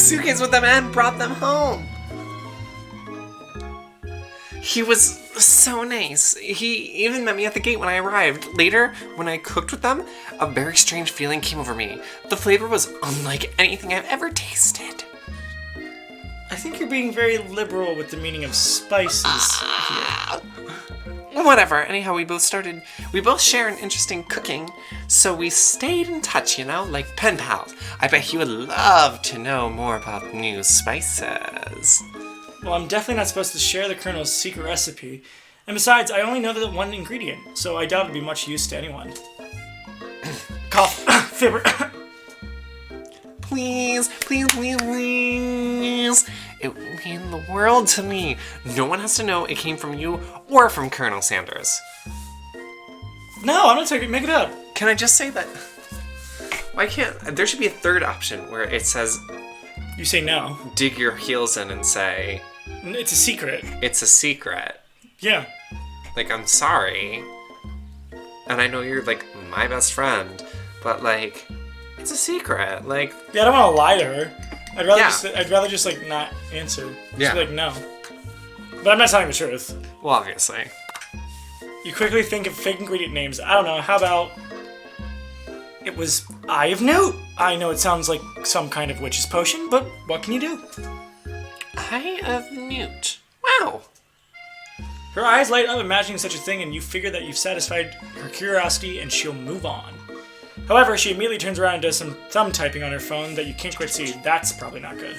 suitcase with them and brought them home. He was so nice. He even met me at the gate when I arrived. Later, when I cooked with them, a very strange feeling came over me. The flavor was unlike anything I've ever tasted. I think you're being very liberal with the meaning of spices here. Whatever. Anyhow, we both share an interest in cooking, so we stayed in touch, like pen pals. I bet he would love to know more about new spices. Well, I'm definitely not supposed to share the Colonel's secret recipe. And besides, I only know that one ingredient, so I doubt it'd be much use to anyone. Cough. Fibber. Please, please, please, please. It would mean the world to me. No one has to know it came from you or from Colonel Sanders. No, I'm not taking it. Make it up. Can I just say that? Why can't... There should be a third option where it says... You say no. Dig your heels in and say... It's a secret. It's a secret. Yeah. Like, I'm sorry. And I know you're, my best friend. But, it's a secret. Yeah, I don't want to lie to her. I'd rather just not answer. Just be no. But I'm not telling the truth. Well, obviously. You quickly think of fake ingredient names. I don't know, how about... It was Eye of Newt. I know it sounds like some kind of witch's potion, but what can you do? Eye of Newt. Wow. Her eyes light up imagining such a thing, and you figure that you've satisfied her curiosity and she'll move on. However, she immediately turns around and does some thumb typing on her phone that you can't quite see. That's probably not good.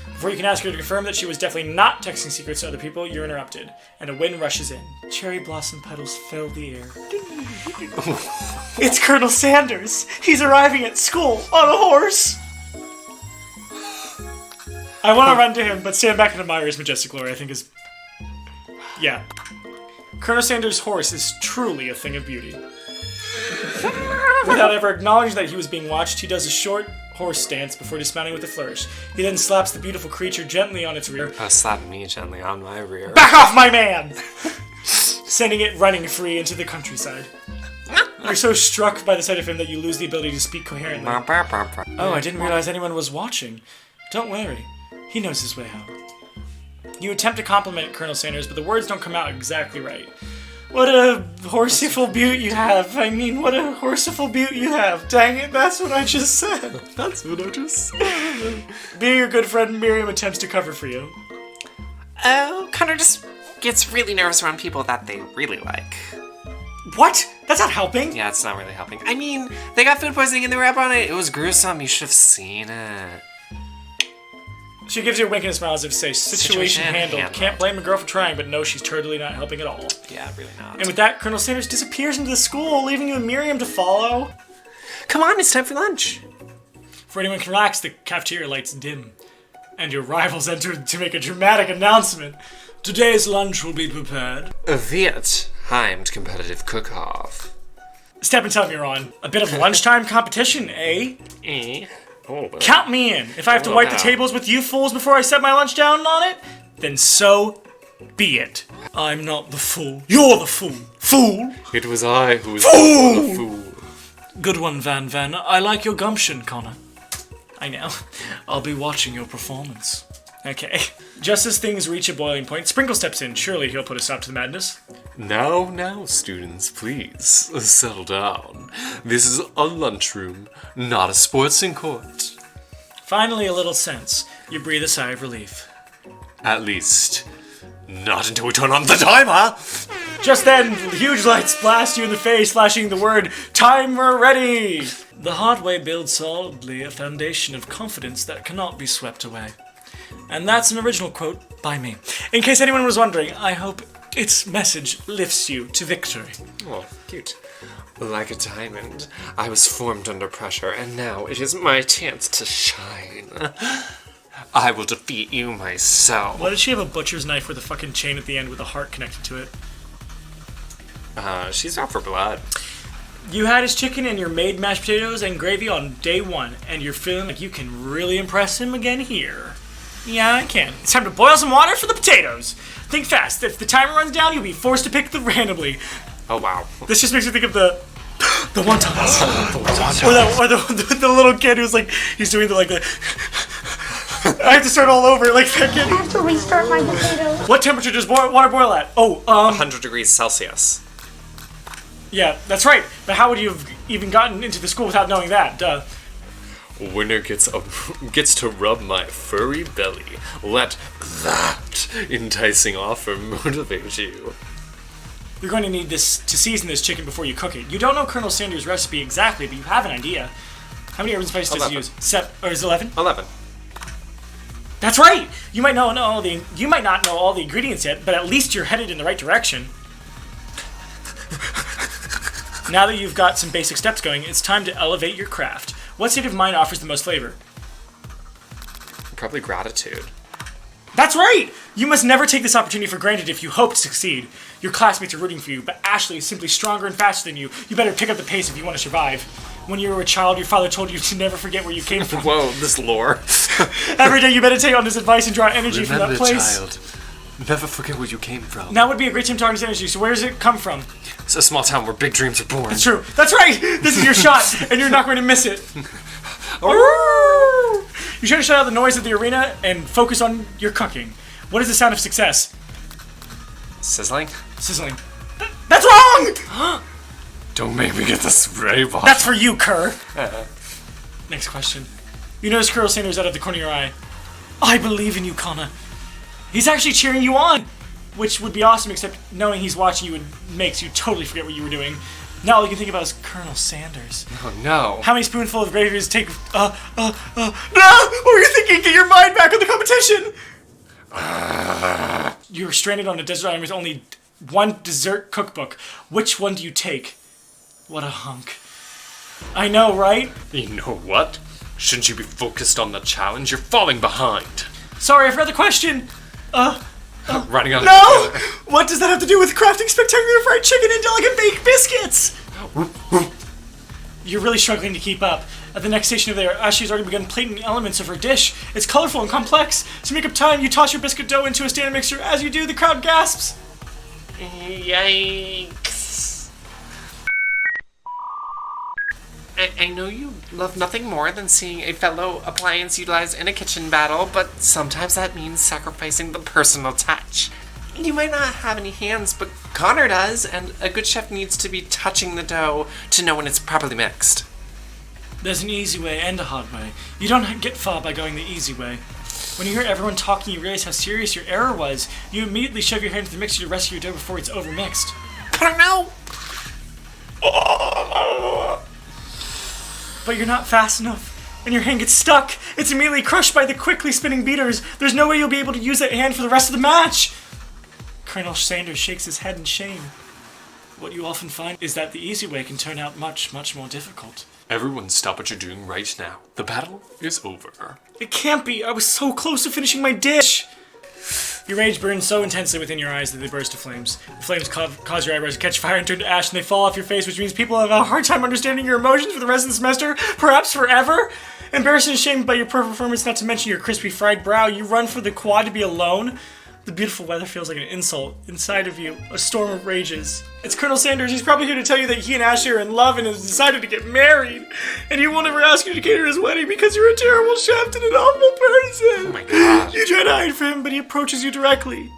Before you can ask her to confirm that she was definitely not texting secrets to other people, you're interrupted, and a wind rushes in. Cherry blossom petals fill the air. It's Colonel Sanders! He's arriving at school on a horse! I want to run to him, but stand back and admire his majestic glory, I think is... Yeah. Colonel Sanders' horse is truly a thing of beauty. Without ever acknowledging that he was being watched, he does a short horse stance before dismounting with a flourish. He then slaps the beautiful creature gently on its rear. Slap me gently on my rear. Back off, my man! Sending it running free into the countryside. You're so struck by the sight of him that you lose the ability to speak coherently. Oh, I didn't realize anyone was watching. Don't worry. He knows his way out. You attempt to compliment Colonel Sanders, but the words don't come out exactly right. What a horseful beaut you have. I mean, what a horseful beaut you have. Dang it, that's what I just said. That's what I just said. Being your good friend Miriam attempts to cover for you. Oh, Connor just gets really nervous around people that they really like. What? That's not helping. Yeah, it's not really helping. I mean, they got food poisoning and they were up on it. It was gruesome. You should have seen it. She gives you a wink and a smile as if to say, situation handled. Can't blame a girl for trying, but no, she's totally not helping at all. Yeah, really not. And with that, Colonel Sanders disappears into the school, leaving you and Miriam to follow. Come on, it's time for lunch. Before anyone can relax, the cafeteria lights dim, and your rivals enter to make a dramatic announcement. Today's lunch will be prepared. A Viet-timed competitive cook-off. Step and tell me you're on. A bit of lunchtime competition, eh? Oh, count me in. If I have to wipe the tables with you fools before I set my lunch down on it, then so be it. I'm not the fool. You're the fool. Fool! It was I who was the fool. Good one, Van Van. I like your gumption, Connor. I know. I'll be watching your performance. Okay. Just as things reach a boiling point, Sprinkle steps in. Surely he'll put a stop to the madness. Now, students, please, settle down. This is a lunchroom, not a sportsing court. Finally, a little sense. You breathe a sigh of relief. At least, not until we turn on the timer! Just then, huge lights blast you in the face, flashing the word, "Timer ready!" The hard way builds solidly a foundation of confidence that cannot be swept away. And that's an original quote by me. In case anyone was wondering, I hope its message lifts you to victory. Oh, cute. Like a diamond, I was formed under pressure, and now it is my chance to shine. I will defeat you myself. Why did she have a butcher's knife with a fucking chain at the end with a heart connected to it? She's out for blood. You had his chicken and your made mashed potatoes and gravy on day one, and you're feeling like you can really impress him again here. Yeah, I can. It's time to boil some water for the potatoes. Think fast. If the timer runs down, you'll be forced to pick them randomly. Oh, wow. This just makes me think of the wontons. Or the little kid who's like, he's doing the I have to start all over like that kid. I have to restart my potato. What temperature does water boil at? Oh, 100 degrees Celsius. yeah, that's right. But how would you have even gotten into the school without knowing that? Duh. Winner gets to rub my furry belly. Let that enticing offer motivate you. You're going to need this to season this chicken before you cook it. You don't know Colonel Sanders' recipe exactly, but you have an idea. How many herbs and spices does he 11. use? Or is it 11? 11. That's right! You might not know all the ingredients yet, but at least you're headed in the right direction. Now that you've got some basic steps going, it's time to elevate your craft. What state of mind offers the most flavor? Probably gratitude. That's right! You must never take this opportunity for granted if you hope to succeed. Your classmates are rooting for you, but Ashley is simply stronger and faster than you. You better pick up the pace if you want to survive. When you were a child, your father told you to never forget where you came from. Whoa, this lore. Every day you meditate on his advice and draw energy from that Remember, place. child, never forget where you came from. Now would be a great time to harness energy, so where does it come from? It's a small town where big dreams are born. It's true. That's right! This is your shot, and you're not going to miss it. You try to shut out the noise of the arena and focus on your cooking. What is the sound of success? Sizzling? Sizzling. That's wrong! Don't make me get the spray bottle. That's for you, Kerr. Next question. You notice Colonel Sanders out of the corner of your eye. I believe in you, Connor. He's actually cheering you on, which would be awesome, except knowing he's watching you makes you totally forget what you were doing. Now all you can think about is Colonel Sanders. Oh no. How many spoonfuls of gravy does it take? No! What were you thinking? Get your mind back on the competition! You're stranded on a desert island with only one dessert cookbook. Which one do you take? What a hunk. I know, right? You know what? Shouldn't you be focused on the challenge? You're falling behind. Sorry, I forgot the question. Running on. No! What does that have to do with crafting spectacular fried chicken and delicate baked biscuits? You're really struggling to keep up. At the next station over there, Ashley's already begun plating elements of her dish. It's colorful and complex. To make up time, you toss your biscuit dough into a standard mixer. As you do, the crowd gasps. Yikes. I know you love nothing more than seeing a fellow appliance utilized in a kitchen battle, but sometimes that means sacrificing the personal touch. You might not have any hands, but Connor does, and a good chef needs to be touching the dough to know when it's properly mixed. There's an easy way and a hard way. You don't get far by going the easy way. When you hear everyone talking, you realize how serious your error was. You immediately shove your hand into the mixer to rescue your dough before it's overmixed. Connor, no! But you're not fast enough, and your hand gets stuck. It's immediately crushed by the quickly spinning beaters. There's no way you'll be able to use that hand for the rest of the match. Colonel Sanders shakes his head in shame. What you often find is that the easy way can turn out much, much more difficult. Everyone stop what you're doing right now. The battle is over. It can't be. I was so close to finishing my dish. Your rage burns so intensely within your eyes that they burst to flames. The flames cause your eyebrows to catch fire and turn to ash, and they fall off your face, which means people have a hard time understanding your emotions for the rest of the semester, perhaps forever. Embarrassed and ashamed by your poor performance, not to mention your crispy fried brow, you run for the quad to be alone. The beautiful weather feels like an insult. Inside of you, a storm rages. It's Colonel Sanders. He's probably here to tell you that he and Ashley are in love and has decided to get married. And he won't ever ask you to cater his wedding because you're a terrible chef and an awful person. Oh my god. You try to hide from him, but he approaches you directly.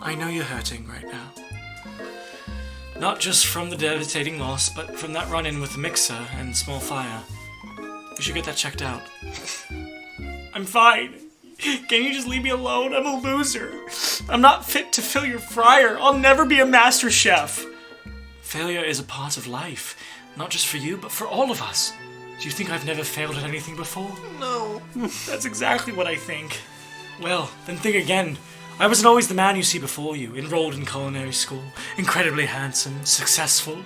I know you're hurting right now. Not just from the devastating loss, but from that run-in with the mixer and small fire. You should get that checked out. I'm fine. Can you just leave me alone? I'm a loser. I'm not fit to fill your fryer. I'll never be a master chef. Failure is a part of life. Not just for you, but for all of us. Do you think I've never failed at anything before? No. That's exactly what I think. Well, then think again. I wasn't always the man you see before you, enrolled in culinary school, incredibly handsome, successful,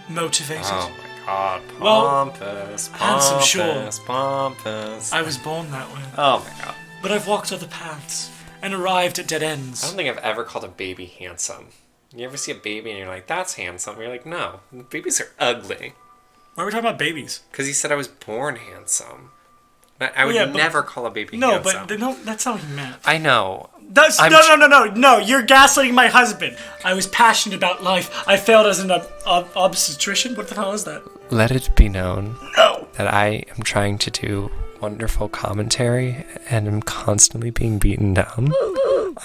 motivated. Oh my god, Well, pompous, handsome, sure. pompous. I was born that way. Oh my god. But I've walked other paths and arrived at dead I ends. don't think I've ever called a baby handsome. You ever see a baby and you're like, that's handsome? You're like, no, babies are ugly. Why are we talking about babies? Because he said I was born handsome. I would yeah, but- never call a baby No, handsome. but no, that's not what he meant. I know. No, you're gaslighting my husband. I was passionate about life. I failed as an obstetrician. What the hell is that? Let it be known No. that I am trying to do wonderful commentary and am constantly being beaten down.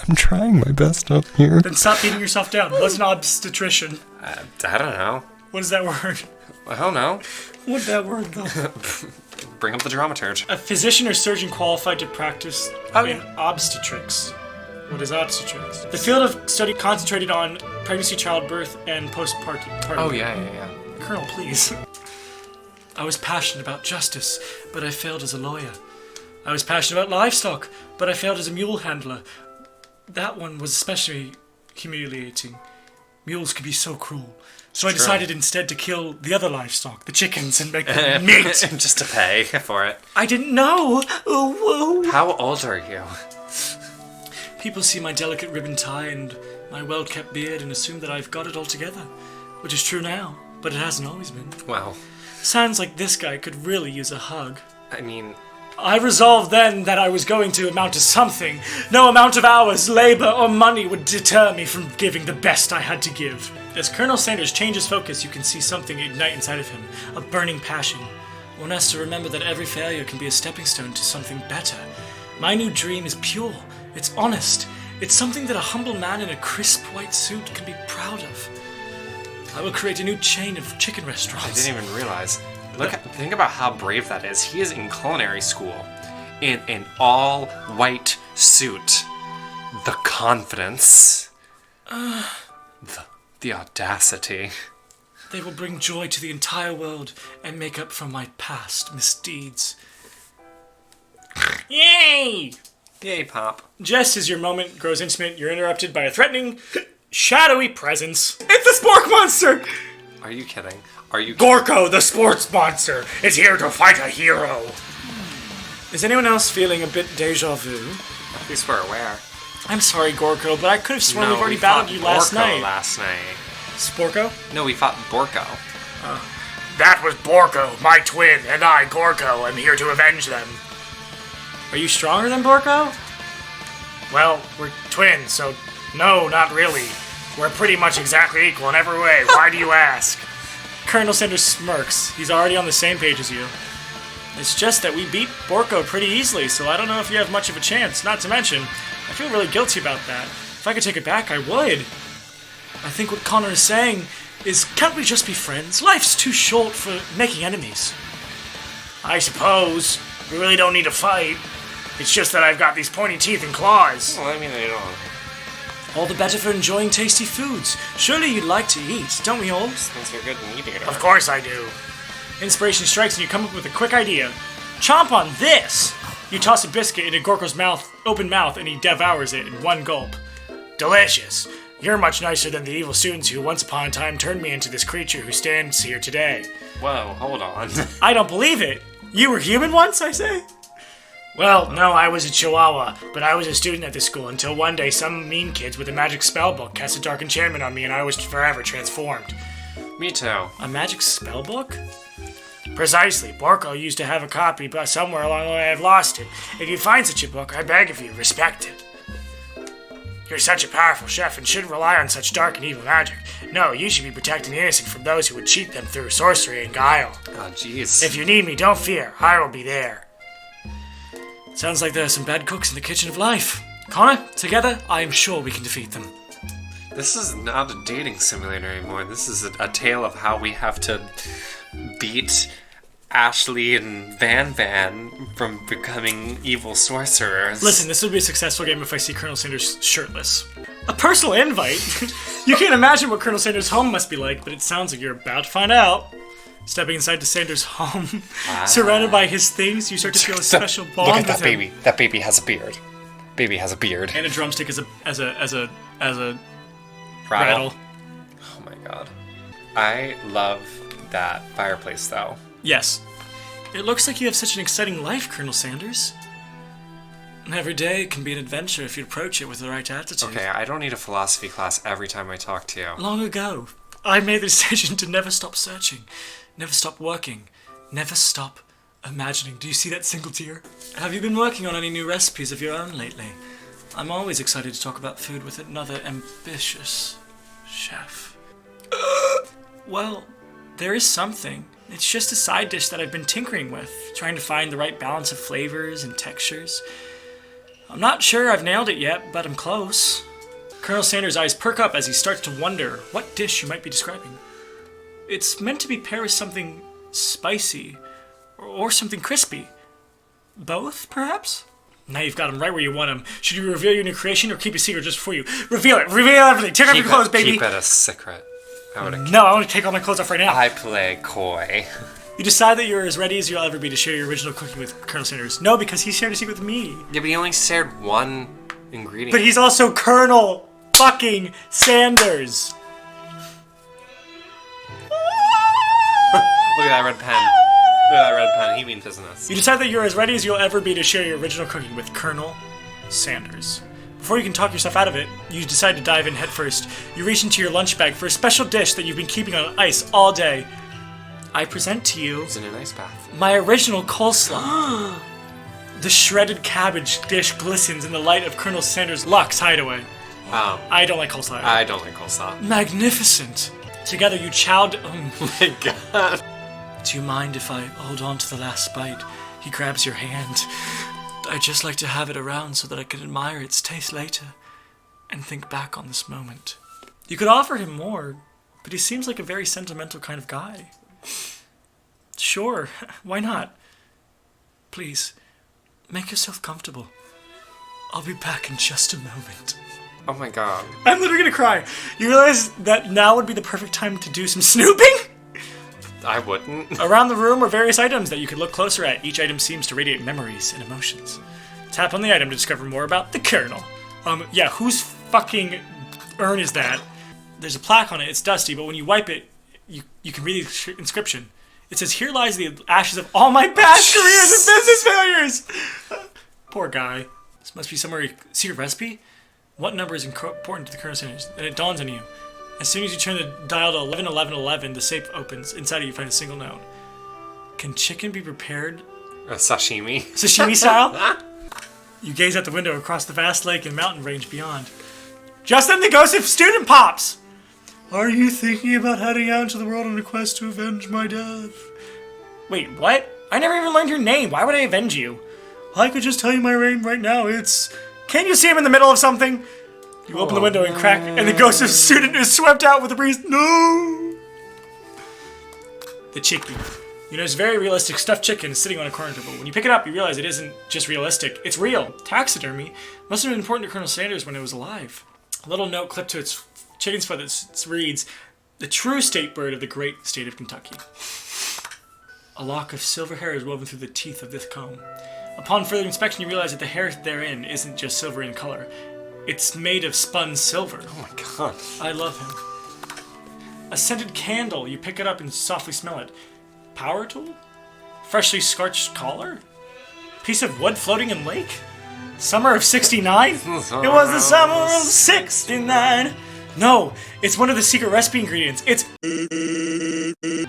I'm trying my best up here. Then stop beating yourself down. What's an obstetrician? I don't know. What is that word? I don't know. What's that word, though? Bring up the dramaturge. A physician or surgeon qualified to practice in yeah. obstetrics. What is obstetrics? The field of study concentrated on pregnancy, childbirth, and postpartum. Oh, yeah. Colonel, please. I was passionate about justice, but I failed as a lawyer. I was passionate about livestock, but I failed as a mule handler. That one was especially humiliating. Mules could be so cruel. So I decided instead to kill the other livestock, the chickens, and make them meat. Just to pay for it. I didn't know. Oh. How old are you? People see my delicate ribbon tie and my well-kept beard and assume that I've got it all together, which is true now, but it hasn't always been. Well, Sounds like this guy could really use a hug. I mean... I resolved then that I was going to amount to something. No amount of hours, labor, or money would deter me from giving the best I had to give. As Colonel Sanders changes focus, you can see something ignite inside of him, a burning passion. One has to remember that every failure can be a stepping stone to something better. My new dream is pure. It's honest. It's something that a humble man in a crisp white suit can be proud of. I will create a new chain of chicken restaurants. I didn't even realize. Think about how brave that is. He is in culinary school in an all-white suit. The confidence. The audacity. They will bring joy to the entire world and make up for my past misdeeds. Yay! Yay, Pop. Just as your moment grows intimate, you're interrupted by a threatening, shadowy presence. It's a spork monster! Are you kidding? Are you Gorko, the sports monster, is here to fight a hero. Is anyone else feeling a bit deja vu? At least we're aware. I'm sorry, Gorko, but I could have sworn we've already battled you last night. Sporko? No, we fought Borko. That was Borko, my twin, and I, Gorko, am here to avenge them. Are you stronger than Borko? Well, we're twins, so no, not really. We're pretty much exactly equal in every way. Why do you ask? Colonel Sanders smirks. He's already on the same page as you. It's just that we beat Borko pretty easily, so I don't know if you have much of a chance. Not to mention, I feel really guilty about that. If I could take it back, I would. I think what Connor is saying is, can't we just be friends? Life's too short for making enemies. I suppose. We really don't need to fight. It's just that I've got these pointy teeth and claws. Well, I mean, I don't. All the better for enjoying tasty foods. Surely you'd like to eat, don't we all? Since you're good at eating it. Of course I do. Inspiration strikes and you come up with a quick idea. Chomp on this! You toss a biscuit into Gorko's open mouth, and he devours it in one gulp. Delicious. You're much nicer than the evil students who once upon a time turned me into this creature who stands here today. Whoa, hold on. I don't believe it. You were human once, I say? Well, no, I was a Chihuahua, but I was a student at this school until one day some mean kids with a magic spell book cast a dark enchantment on me and I was forever transformed. Me too. A magic spell book? Precisely. Borko used to have a copy, but somewhere along the way I've lost it. If you find such a book, I beg of you, respect it. You're such a powerful chef and shouldn't rely on such dark and evil magic. No, you should be protecting the innocent from those who would cheat them through sorcery and guile. Oh, jeez. If you need me, don't fear. I will be there. Sounds like there are some bad cooks in the kitchen of life. Connor, together, I am sure we can defeat them. This is not a dating simulator anymore. This is a tale of how we have to beat Ashley and Van from becoming evil sorcerers. Listen, this would be a successful game if I see Colonel Sanders shirtless. A personal invite? You can't imagine what Colonel Sanders' home must be like, but it sounds like you're about to find out. Stepping inside to Sanders' home, surrounded by his things, you start to feel a special bond Look at with that him. baby. That baby has a beard. Baby has a beard. And a drumstick as a Rattle. Oh my god. I love that fireplace though. Yes. It looks like you have such an exciting life, Colonel Sanders. Every day can be an adventure if you approach it with the right attitude. Okay, I don't need a philosophy class every time I talk to you. Long ago, I made the decision to never stop searching, never stop working, never stop imagining. Do you see that single tear? Have you been working on any new recipes of your own lately? I'm always excited to talk about food with another ambitious chef. Well, there is something. It's just a side dish that I've been tinkering with, trying to find the right balance of flavors and textures. I'm not sure I've nailed it yet, but I'm close. Colonel Sanders' eyes perk up as he starts to wonder what dish you might be describing. It's meant to be paired with something spicy, or something crispy. Both, perhaps? Now you've got him right where you want him. Should you reveal your new creation or keep it secret just before you? Reveal it! Reveal everything! Take off your clothes, baby! Keep it a secret. No, I want to take all my clothes off right now. I play coy. You decide that you're as ready as you'll ever be to share your original cooking with Colonel Sanders. No, because he shared a secret with me. Yeah, but he only shared one ingredient. But he's also Colonel fucking Sanders. Look at that red pen. Look at that red pen. He means business. You decide that you're as ready as you'll ever be to share your original cooking with Colonel Sanders. Before you can talk yourself out of it, you decide to dive in headfirst. You reach into your lunch bag for a special dish that you've been keeping on ice all day. I present to you It's in an ice bath. my original coleslaw. The shredded cabbage dish glistens in the light of Colonel Sanders' Lux hideaway. I don't like coleslaw. I don't like coleslaw. Magnificent. Together you chowed. Oh my god. Do you mind if I hold on to the last bite? He grabs your hand. I'd just like to have it around so that I can admire its taste later and think back on this moment. You could offer him more, but he seems like a very sentimental kind of guy. Sure, why not? Please, make yourself comfortable. I'll be back in just a moment. Oh my god. I'm literally gonna cry. You realize that now would be the perfect time to do some snooping? I wouldn't. Around the room are various items that you could look closer at. Each item seems to radiate memories and emotions. Tap on the item to discover more about the Colonel. Yeah, whose fucking urn is that? There's a plaque on it. It's dusty, but when you wipe it, you can read the inscription. It says, "Here lies the ashes of all my past careers and business failures." Poor guy. This must be somewhere secret recipe. What number is important to the Colonel Sanders? And it dawns on you. As soon as you turn the dial to 111111, the safe opens. Inside it, you find a single note. Can chicken be prepared A sashimi. sashimi style? You gaze out the window across the vast lake and mountain range beyond. Just then the ghost of student pops! Are you thinking about heading out into the world on a quest to avenge my death? Wait, what? I never even learned your name. Why would I avenge you? I could just tell you my name right now. It's... Can't you see him in the middle of something? You open the window and crack, and the ghost of student is swept out with the breeze. No! The chicken. You notice very realistic stuffed chicken sitting on a corner table. When you pick it up, you realize it isn't just realistic. It's real. Taxidermy must have been important to Colonel Sanders when it was alive. A little note clipped to its chicken's foot that reads, "The true state bird of the great state of Kentucky." A lock of silver hair is woven through the teeth of this comb. Upon further inspection, you realize that the hair therein isn't just silver in color. It's made of spun silver. Oh my god. I love him. A scented candle. You pick it up and softly smell it. Power tool? Freshly scorched collar? Piece of wood floating in lake? Summer of 69? It was the summer of 69. No, it's one of the secret recipe ingredients. It's...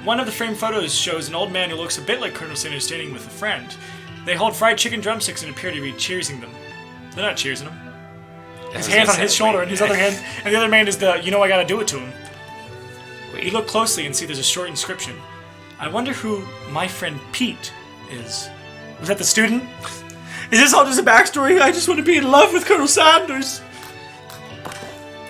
One of the framed photos shows an old man who looks a bit like Colonel Sanders standing with a friend. They hold fried chicken drumsticks and appear to be cheersing them. They're not cheersing them. His hand's on his shoulder, and his other hand, and the other man is the, you know I gotta do it to him. Wait. You look closely and see there's a short inscription. I wonder who my friend Pete is. Was that the student? Is this all just a backstory? I just want to be in love with Colonel Sanders.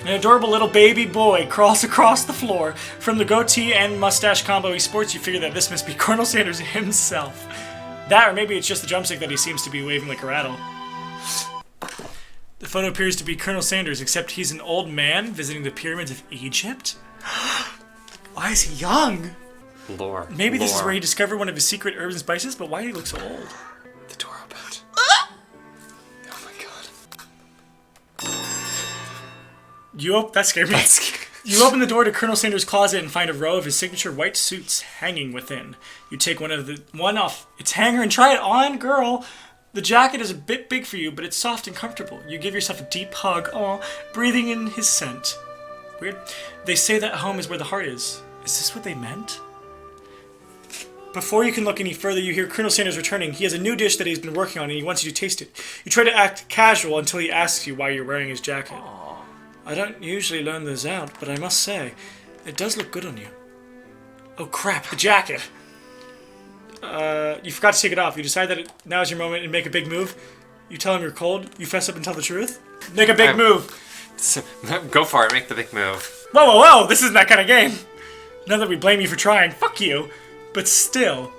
An adorable little baby boy crawls across the floor. From the goatee and mustache combo he sports, you figure that this must be Colonel Sanders himself. That, or maybe it's just the drumstick that he seems to be waving like a rattle. The photo appears to be Colonel Sanders, except he's an old man visiting the pyramids of Egypt? Why is he young? Lore. Maybe this is Lore. where he discovered one of his secret herbs and spices, but why do he look so old? The door opened. Oh my god. That scared me. You open the door to Colonel Sanders' closet and find a row of his signature white suits hanging within. You take one off its hanger and try it on, girl. The jacket is a bit big for you, but it's soft and comfortable. You give yourself a deep hug, breathing in his scent. Weird. They say that home is where the heart is. Is this what they meant? Before you can look any further, you hear Colonel Sanders returning. He has a new dish that he's been working on, and he wants you to taste it. You try to act casual until he asks you why you're wearing his jacket. I don't usually learn those out, but I must say, it does look good on you. Oh crap, the jacket. You forgot to take it off. You decide that now is your moment and make a big move. You tell him you're cold. You fess up and tell the truth. Make a big move. Go for it. Make the big move. Whoa, whoa, whoa! This isn't that kind of game. Now that we blame you for trying, fuck you. But still,